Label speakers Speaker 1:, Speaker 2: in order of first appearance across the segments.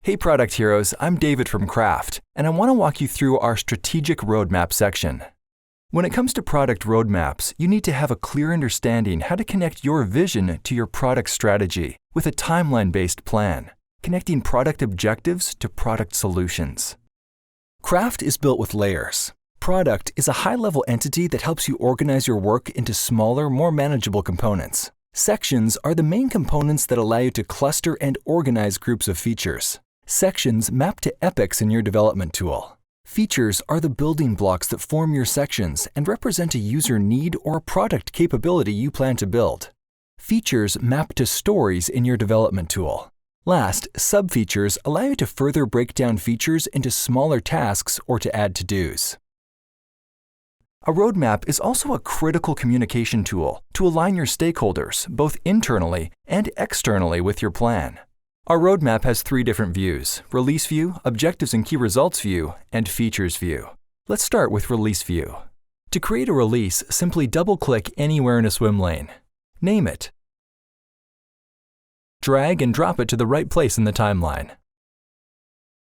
Speaker 1: Hey Product Heroes, I'm David from Craft, and I want to walk you through our Strategic Roadmap section. When it comes to product roadmaps, you need to have a clear understanding how to connect your vision to your product strategy with a timeline-based plan, connecting product objectives to product solutions. Craft is built with layers. Product is a high-level entity that helps you organize your work into smaller, more manageable components. Sections are the main components that allow you to cluster and organize groups of features. Sections map to epics in your development tool. Features are the building blocks that form your sections and represent a user need or a product capability you plan to build. Features map to stories in your development tool. Last, sub-features allow you to further break down features into smaller tasks or to add to-dos. A roadmap is also a critical communication tool to align your stakeholders, both internally and externally, with your plan. Our roadmap has 3 different views: Release View, Objectives and Key Results View, and Features View. Let's start with Release View. To create a release, simply double-click anywhere in a swim lane. Name it. Drag and drop it to the right place in the timeline.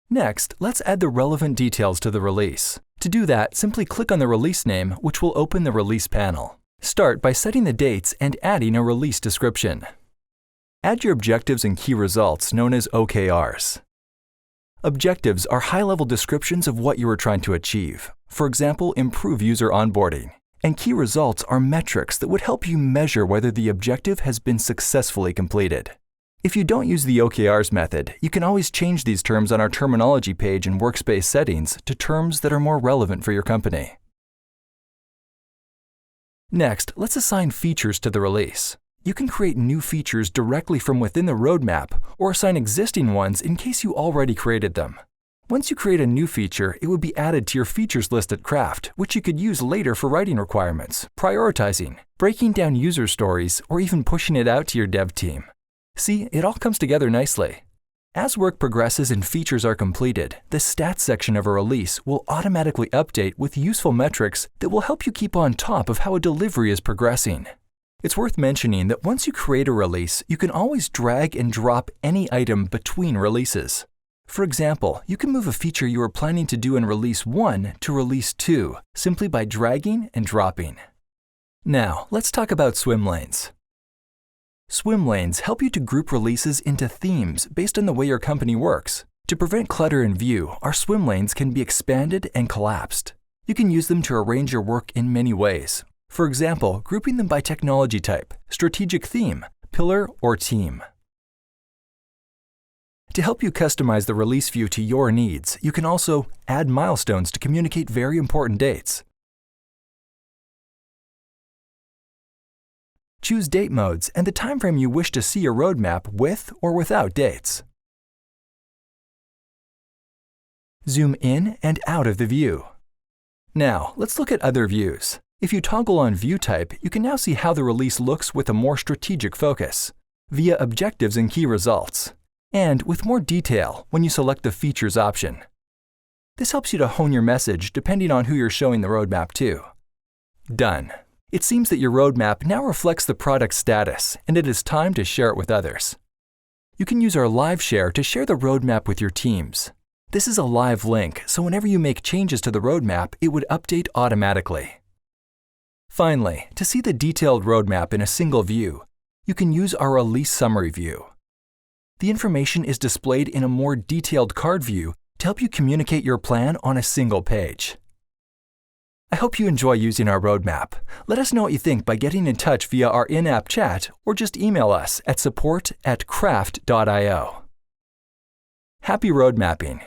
Speaker 1: Next, let's add the relevant details to the release. To do that, simply click on the release name, which will open the release panel. Start by setting the dates and adding a release description. Add your objectives and key results, known as OKRs. Objectives are high-level descriptions of what you are trying to achieve. For example, improve user onboarding. And key results are metrics that would help you measure whether the objective has been successfully completed. If you don't use the OKRs method, you can always change these terms on our terminology page in Workspace Settings to terms that are more relevant for your company. Next, let's assign features to the release. You can create new features directly from within the roadmap or assign existing ones in case you already created them. Once you create a new feature, it would be added to your features list at Craft, which you could use later for writing requirements, prioritizing, breaking down user stories, or even pushing it out to your dev team. See, it all comes together nicely. As work progresses and features are completed, the stats section of a release will automatically update with useful metrics that will help you keep on top of how a delivery is progressing. It's worth mentioning that once you create a release, you can always drag and drop any item between releases. For example, you can move a feature you were planning to do in Release 1 to Release 2 simply by dragging and dropping. Now, let's talk about swim lanes. Swim lanes help you to group releases into themes based on the way your company works. To prevent clutter in view, our swim lanes can be expanded and collapsed. You can use them to arrange your work in many ways. For example, grouping them by technology type, strategic theme, pillar, or team. To help you customize the release view to your needs, you can also add milestones to communicate very important dates. Choose date modes and the time frame you wish to see your roadmap with or without dates. Zoom in and out of the view. Now, let's look at other views. If you toggle on View Type, you can now see how the release looks with a more strategic focus, via Objectives and Key Results, and with more detail when you select the Features option. This helps you to hone your message depending on who you're showing the roadmap to. Done. It seems that your roadmap now reflects the product status, and it is time to share it with others. You can use our Live Share to share the roadmap with your teams. This is a live link, so whenever you make changes to the roadmap, it would update automatically. Finally, to see the detailed roadmap in a single view, you can use our Release Summary view. The information is displayed in a more detailed card view to help you communicate your plan on a single page. I hope you enjoy using our roadmap. Let us know what you think by getting in touch via our in-app chat or just email us at support@craft.io. Happy road mapping!